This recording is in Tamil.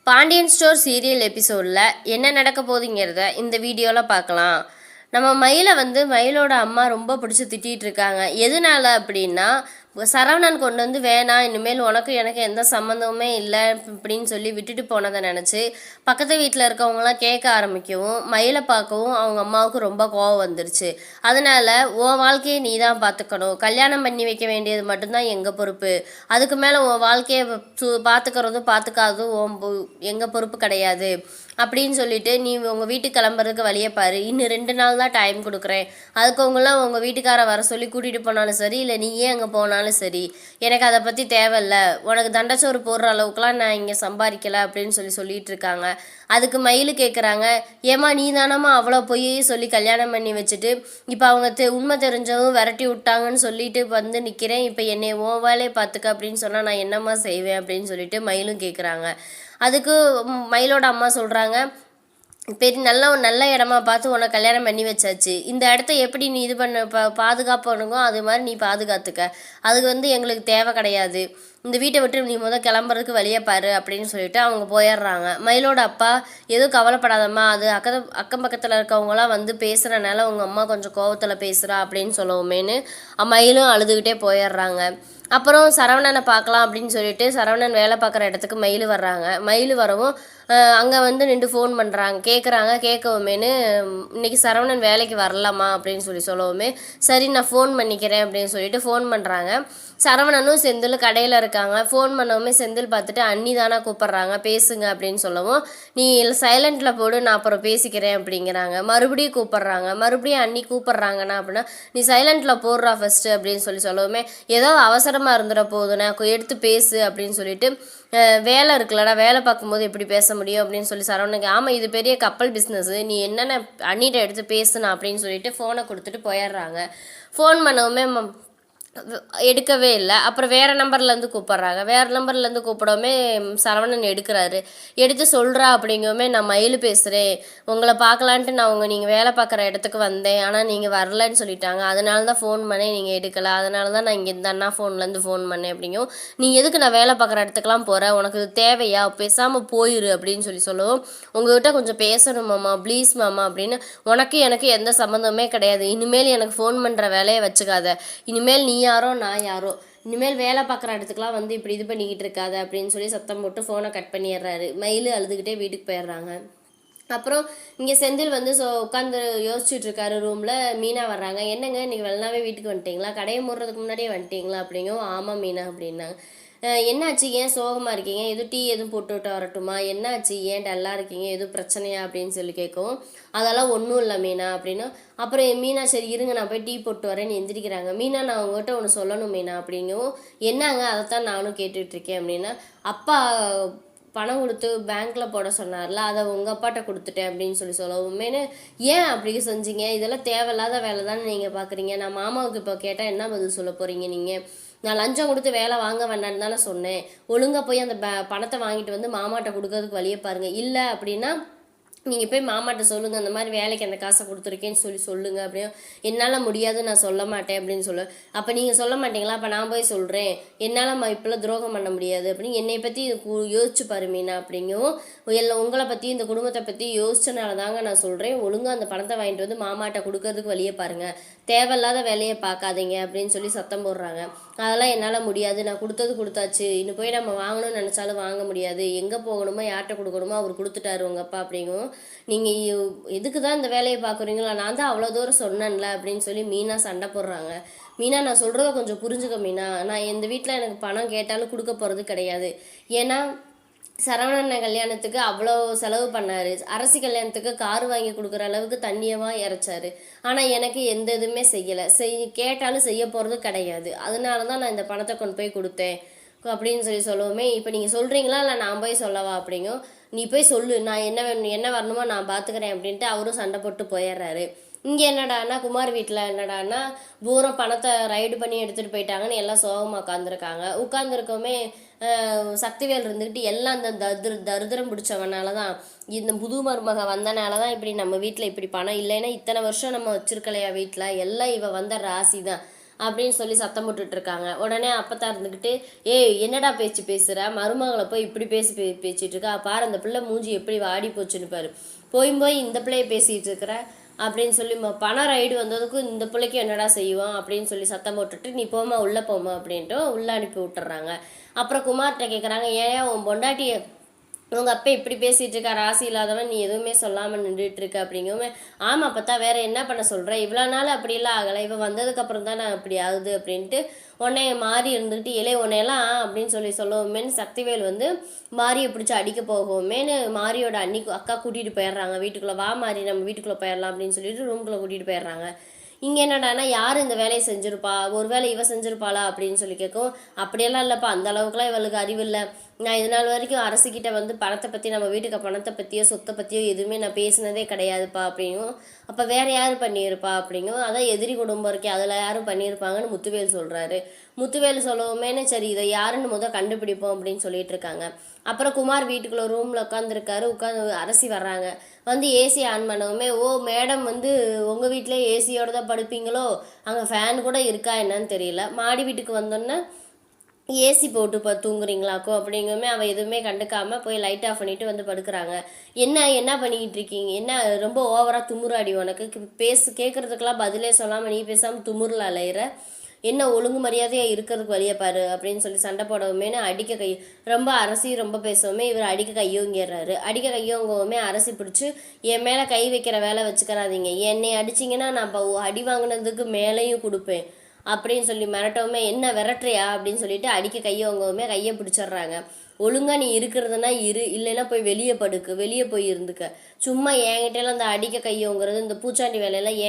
பாண்டியன் ஸ்டோர் சீரியல் எபிசோடில் என்ன நடக்க போகுதுங்கிறத இந்த வீடியோவில் பார்க்கலாம். நம்ம மயிலோட அம்மா ரொம்ப பிடிச்சி திட்டிகிட்டு இருக்காங்க. எதனால அப்படின்னா, சரவணன் கொண்டு வந்து வேணாம், இனிமேல் உனக்கு எனக்கு எந்த சம்மந்தமுமே இல்லை அப்படின்னு சொல்லி விட்டுட்டு போனதை நினச்சி பக்கத்து வீட்டில் இருக்கவங்களாம் கேட்க ஆரம்பிக்கவும், மயிலை பார்க்கவும் அவங்க அம்மாவுக்கு ரொம்ப கோவம் வந்துருச்சு. அதனால உன் வாழ்க்கையை நீ தான் பார்த்துக்கணும், கல்யாணம் பண்ணி வைக்க வேண்டியது மட்டும்தான் எங்கள் பொறுப்பு, அதுக்கு மேலே உன் வாழ்க்கையை பார்த்துக்கிறதும் பார்த்துக்காததும் எங்கள் பொறுப்பு கிடையாது அப்படின்னு சொல்லிட்டு, நீ உங்கள் வீட்டுக்கு கிளம்புறதுக்கு வழியை பாரு, இன்னும் 2 நாள் தான் டைம் கொடுக்குறேன், அதுக்கு அவங்களாம் உங்கள் வீட்டுக்கார வர சொல்லி கூட்டிகிட்டு போனாலும் சரி, இல்லை நீயே அங்கே போனாலும் சரி, எனக்கு அதை பற்றி தேவையில்லை, உனக்கு தண்டச்சோறு போடுற அளவுக்குலாம் நான் இங்கே சம்பாதிக்கலை அப்படின்னு சொல்லிட்டு இருக்காங்க. அதுக்கு மயில் கேட்குறாங்க, ஏமா நீ தானம்மா அவ்வளோ போய் சொல்லி கல்யாணம் பண்ணி வச்சுட்டு இப்போ அவங்க உண்மை தெரிஞ்சவும் விரட்டி விட்டாங்கன்னு சொல்லிட்டு வந்து நிற்கிறேன், இப்போ என்னை ஓ வேலையை பார்த்துக்க அப்படின்னு சொன்னால் நான் என்னம்மா செய்வேன் அப்படின்னு சொல்லிட்டு மயிலும் கேட்குறாங்க. அதுக்கு மயிலோட அம்மா சொல்கிறாங்க, பெரிய நல்ல இடமா பார்த்து உன்னை கல்யாணம் பண்ணி வச்சாச்சு, இந்த இடத்த எப்படி நீ இது பண்ண பாதுகாப்பணுங்கோ அது மாதிரி நீ பாதுகாத்துக்க, அதுக்கு எங்களுக்கு தேவை கிடையாது, இந்த வீட்டை விட்டு நீ கிளம்புறதுக்கு வழியே பாரு அப்படின்னு சொல்லிட்டு அவங்க போயிடுறாங்க. மயிலோட அப்பா எதுவும் கவலைப்படாதம்மா, அது அக்கம் பக்கத்தில் இருக்கவங்களாம் வந்து பேசுகிறனால உங்கள் அம்மா கொஞ்சம் கோவத்தில் பேசுகிறா அப்படின்னு சொல்லவுமேனு மயிலும் அழுதுகிட்டே போயிடுறாங்க. அப்புறம் சரவணனை பார்க்கலாம் அப்படின்னு சொல்லிட்டு சரவணன் வேலை பார்க்குற இடத்துக்கு மயில் வர்றாங்க. மயில் வரவும் அங்கே நின்று ஃபோன் பண்ணுறாங்க, கேட்கவுமேனு இன்றைக்கி சரவணன் வேலைக்கு வரலாமா அப்படின்னு சொல்லவுமே, சரி நான் ஃபோன் பண்ணிக்கிறேன் அப்படின்னு சொல்லிட்டு ஃபோன் பண்ணுறாங்க. சரவணனும் செந்தில் கடையில் இருக்காங்க. ஃபோன் பண்ணவுமே செந்தில் பார்த்துட்டு அண்ணி தானே கூப்பிட்றாங்க, பேசுங்க அப்படின்னு சொல்லவும், நீ சைலண்டில் போடு நான் அப்புறம் பேசிக்கிறேன் அப்படிங்கிறாங்க. மறுபடியும் கூப்பிட்றாங்க, மறுபடியும் அண்ணி கூப்பிட்றாங்கண்ணா அப்படின்னா, நீ சைலண்டில் போடுறா ஃபஸ்ட்டு அப்படின்னு சொல்லவுமே, ஏதோ அவசரமாக இருந்துட போகுதுண்ணா எடுத்து பேசு அப்படின்னு சொல்லிட்டு, வேலை இருக்குல்லடா, வேலை பார்க்கும்போது எப்படி பேச முடியும் அப்படின்னு சொல்லி சரவணனுக்கு, ஆமாம் இது பெரிய கப்பல் பிஸ்னஸ்ஸு, நீ என்னென்ன அண்ணிட்ட எடுத்து பேசுனா அப்படின்னு சொல்லிட்டு ஃபோனை கொடுத்துட்டு போயிடுறாங்க. ஃபோன் பண்ணவுமே எடுக்கவே இல்லை. அப்புறம் வேறு நம்பர்லேருந்து கூப்பிட்றாங்க. வேறு நம்பர்லேருந்து கூப்பிடவுமே சரவணன் எடுக்கிறாரு. எடுத்து சொல்கிறா அப்படிங்கவுமே, நான் மயில் பேசுகிறேன், உங்களை பார்க்கலான்ட்டு நான் நீங்கள் வேலை பார்க்குற இடத்துக்கு வந்தேன், ஆனால் நீங்கள் வரலன்னு சொல்லிட்டாங்க, அதனால தான் ஃபோன் பண்ணேன், நீங்கள் எடுக்கலை, அதனால தான் நான் இங்கே இந்த அண்ணா ஃபோன்லேருந்து ஃபோன் பண்ணேன் அப்படிங்கும், நீ எதுக்கு நான் வேலை பார்க்குற இடத்துக்குலாம் போகிறேன், உனக்கு தேவையா, பேசாமல் போயிரு அப்படின்னு சொல்லுவோம், உங்கள்கிட்ட கொஞ்சம் பேசணும் மாமா, ப்ளீஸ் மாமா அப்படின்னு, உனக்கு எனக்கு எந்த சம்மந்தமே கிடையாது, இனிமேல் எனக்கு ஃபோன் பண்ணுற வேலையை வச்சுக்காத, இனிமேல் நீ யாரோ நான் யாரோ, இனிமேல் வேலை பார்க்குற இடத்துக்குலாம் இப்படி இது பண்ணிக்கிட்டு இருக்காது அப்படின்னு சொல்லி சத்தம் போட்டு ஃபோனை கட் பண்ணிடுறாரு. மயில் அழுதுகிட்டே வீட்டுக்கு போயிடுறாங்க. அப்புறம் இங்கே செந்தில் உட்காந்து யோசிச்சுட்டு இருக்காரு. ரூமில் மீனா வர்றாங்க. என்னங்க இன்றைக்கி வெள்ளனாவே வீட்டுக்கு வந்துட்டிங்களா, கடையை மூடுறதுக்கு முன்னாடியே வந்துட்டிங்களா அப்படிங்கும். ஆமாம் மீனா அப்படின்னாங்க. என்னாச்சு, ஏன் சோகமாக இருக்கீங்க, எதுவும் டீ எதுவும் போட்டுவிட்டு வரட்டுமா, என்னாச்சு ஏன் டல்லாக இருக்கீங்க, எதுவும் பிரச்சனையா அப்படின்னு சொல்லி கேட்கவும், அதெல்லாம் ஒன்றும் இல்லை மீனா அப்படின்னா, அப்புறம் மீனா சரி இருங்க நான் போய் டீ போட்டு வரேன்னு எந்திரிக்கிறாங்க. மீனா நான் உங்கள்கிட்ட ஒன்று சொல்லணும் மீனா அப்படிங்கவும், என்னங்க அதைத்தான் நானும் கேட்டுட்ருக்கேன் அப்படின்னா, அப்பா பணம் கொடுத்து பேங்க்கில் போட சொன்னார்ல, அதை உங்கள் அப்பாட்ட கொடுத்துட்டேன் அப்படின்னு சொல்லவுமேனு, ஏன் அப்படி செஞ்சீங்க, இதெல்லாம் தேவையில்லாத வேலை தானே நீங்கள் பார்க்குறீங்க, நான் மாமாவுக்கு இப்போ கேட்டால் என்ன பதில் சொல்ல போகிறீங்க, நீங்கள் நான் லஞ்சம் கொடுத்து வேலை வாங்க வேண்டான்னு தானே சொன்னேன், ஒழுங்காக போய் அந்த பணத்தை வாங்கிட்டு வந்து மாமாட்ட கொடுக்கறதுக்கு வழியை பாருங்கள், இல்லை அப்படின்னா நீங்கள் போய் மாமாட்ட சொல்லுங்கள், அந்த மாதிரி வேலைக்கு அந்த காசை கொடுத்துருக்கேன்னு சொல்லுங்கள் அப்படியும், என்னால் முடியாது நான் சொல்ல மாட்டேன் அப்படின்னு சொல்லுவேன். அப்போ நீங்கள் சொல்ல மாட்டீங்களா, அப்போ நான் போய் சொல்கிறேன், என்னால் இப்போல்லாம் துரோகம் பண்ண முடியாது அப்படின்னு, என்னை பற்றி யோசிச்சு பாரு மீனா அப்படிங்கவும், உங்களை பற்றி இந்த குடும்பத்தை பற்றி யோசிச்சனால தாங்க நான் சொல்கிறேன், ஒழுங்காக அந்த பணத்தை வாங்கிட்டு வந்து மாமாட்ட கொடுக்கறதுக்கு வழியை பாருங்கள், தேவையில்லாத வேலையை பார்க்காதீங்க அப்படின்னு சொல்லி சத்தம் போடுறாங்க. அதெல்லாம் என்னால் முடியாது, நான் கொடுத்தது கொடுத்தாச்சு, இன்னும் போய் நம்ம வாங்கணும்னு நினச்சாலும் வாங்க முடியாது, எங்கே போகணுமோ யார்கிட்ட கொடுக்கணுமோ அவர் கொடுத்துட்டாரு உங்கள் அப்பா அப்படிங்கும், நீங்கள் எதுக்கு தான் இந்த வேலையை பார்க்குறீங்களா, நான் தான் அவ்வளோ தூரம் சொன்னேன்ல அப்படின்னு சொல்லி மீனா சண்டை போடுறாங்க. மீனா நான் சொல்கிறத கொஞ்சம் புரிஞ்சுக்க மீனா, நான் இந்த வீட்டில் எனக்கு பணம் கேட்டாலும் கொடுக்க போகிறது கிடையாது, ஏன்னா சரவணன் கல்யாணத்துக்கு அவ்வளோ செலவு பண்ணார், அரசி கல்யாணத்துக்கு கார் வாங்கி கொடுக்குற அளவுக்கு தண்ணியமாக இறைச்சார், ஆனால் எனக்கு எந்த இதுவுமே செய்யலை, கேட்டாலும் செய்ய போகிறது கிடையாது, அதனால தான் நான் இந்த பணத்தை கொண்டு போய் கொடுத்தேன் அப்படின்னு சொல்லவுமே, இப்போ நீங்கள் சொல்கிறீங்களா இல்லை நான் போய் சொல்லவா அப்படிங்கும், நீ போய் சொல்லு, நான் என்ன வரணுமோ நான் பார்த்துக்கிறேன் அப்படின்ட்டு அவரும் சண்டை போட்டு போயிடுறாரு. இங்கே என்னடான்னா குமார் வீட்டில் என்னடான்னா பூரா பணத்தை ரைடு பண்ணி எடுத்துகிட்டு போயிட்டாங்கன்னு எல்லாம் சோகமாக உட்காந்துருக்கோமே, சக்திவேல் இருந்துக்கிட்டு எல்லாம் அந்த தரித்திரம் பிடிச்சவனால தான், இந்த புது மருமக வந்தனால தான் இப்படி நம்ம வீட்டில் இப்படி பணம் இல்லைன்னா இத்தனை வருஷம் நம்ம வச்சுருக்கலையா வீட்டில், எல்லாம் இவ வந்த ராசி தான், அப்படின்னு சொல்லி சத்தம் போட்டுட்டு இருக்காங்க. உடனே அப்பத்தா இருந்துக்கிட்டு, ஏய் என்னடா பேச்சு பேசுகிற, மருமகளை போய் இப்படி பேசிட்டு இருக்கா பாரு, அந்த பிள்ளை மூஞ்சி எப்படி வாடி போச்சுன்னு பாரு, போய் இந்த பிள்ளைய பேசிகிட்டு இருக்கிற அப்படின்னு சொல்லி பணம் ரைடு வந்ததுக்கும் இந்த பிள்ளைக்கு என்னடா செய்வோம் அப்படின்னு சொல்லி சத்தம் போட்டுட்டு, நீ போமா உள்ளே போமா அப்படின்ட்டு உள்ளே அனுப்பி விட்டுறாங்க. அப்புறம் குமார்கிட்ட கேட்குறாங்க, ஏன் உன் பொண்டாட்டியை உங்கள் அப்பா இப்படி பேசிகிட்டு இருக்கா, ராசி இல்லாதவன், நீ எதுவுமே சொல்லாமல் நின்றுட்டு இருக்க அப்படிங்கவும், ஆமாம் பார்த்தா வேறு என்ன பண்ண சொல்கிறேன், இவ்வளோ நாள் அப்படிலாம் ஆகலை, இவன் வந்ததுக்கப்புறம் தான் நான் இப்படி ஆகுது அப்படின்ட்டு உடனே மாறி இருந்துக்கிட்டு, இலே உன்னையெல்லாம் அப்படின்னு சொல்லவுமேனு சக்திவேல் வந்து மாரியை பிடிச்சி அடிக்க போகவுமேனு மாரியோட அக்கா கூட்டிகிட்டு போயிடுறாங்க வீட்டுக்குள்ளே. வா மாறி நம்ம வீட்டுக்குள்ளே போயிடலாம் அப்படின்னு சொல்லிட்டு ரூம்குள்ளே கூட்டிகிட்டு போயிடுறாங்க. இங்கே என்னடானா யார் இந்த வேலையை செஞ்சுருப்பா, ஒரு வேலை இவ செஞ்சுருப்பாளா அப்படின்னு சொல்லி கேட்கும். அப்படியெல்லாம் இல்லைப்பா, அந்த அளவுக்குலாம் இவளுக்கு அறிவு இல்லை, நான் இது நாள் வரைக்கும் அரசுக்கிட்ட வந்து பணத்தை பற்றி, நம்ம வீட்டுக்கு பணத்தை பற்றியோ சொத்தை பற்றியோ எதுவுமே நான் பேசினதே கிடையாதுப்பா அப்படிங்கும். அப்போ வேறு யார் பண்ணியிருப்பா அப்படிங்கும். அதான் எதிரி குடும்பம் இருக்கே, அதில் யாரும் பண்ணியிருப்பாங்கன்னு முத்துவேல் சொல்கிறாரு. முத்துவேல் சொல்லவுமேனு சரி இதை யாருன்னு கண்டுபிடிப்போம் அப்படின்னு சொல்லிட்டு இருக்காங்க. அப்புறம் குமார் வீட்டுக்குள்ளே ரூமில் உட்காந்துருக்காரு. அரசி வர்றாங்க. வந்து ஏசி ஆன் பண்ணவுமே, ஓ மேடம் வந்து உங்கள் வீட்டிலே ஏசியோடு தான் படுப்பீங்களோ, அங்கே ஃபேன் கூட இருக்கா என்னன்னு தெரியல, மாடி வீட்டுக்கு வந்தோன்னே ஏசி போட்டு தூங்குறீங்களாக்கோ அப்படிங்குமே அவள் எதுவுமே கண்டுக்காமல் போய் லைட் ஆஃப் பண்ணிவிட்டு வந்து படுக்கிறாங்க. என்ன பண்ணிக்கிட்டு இருக்கீங்க, என்ன ரொம்ப ஓவராக துமுறாடி, உனக்கு கேட்குறதுக்கெல்லாம் பதிலே சொல்லாமல் நீ பேசாமல் துமுறில் அலையிற, என்ன ஒழுங்கு மரியாதையாக இருக்கிறதுக்கு வழியை பாரு அப்படின்னு சொல்லி சண்டை போடவுமேனு அடிக்க ரொம்ப அரசி ரொம்ப பேசவுமே இவர் அடிக்க கையோங்கிறாரு. அடிக்க கையோங்கவுமே அரசி பிடிச்சி, என் மேலே கை வைக்கிற வேலை வச்சுக்கிறாதீங்க, என்னை அடிச்சிங்கன்னா நான் இப்போ அடி வாங்கினதுக்கு மேலேயும் கொடுப்பேன் அப்படின்னு சொல்லி மிரட்டவுமே, என்ன விரட்டுறியா அப்படின்னு சொல்லிட்டு அடிக்க கையோங்கவுமே கையை பிடிச்சிட்றாங்க. ஒழுங்காக நீ இருக்கிறதுனா இல்லைன்னா போய் வெளியே போய் இருந்துக்க, சும்மா என்கிட்டலாம் அந்த அடிக்க கையோங்கிறது இந்த பூச்சாண்டி வேலையெல்லாம்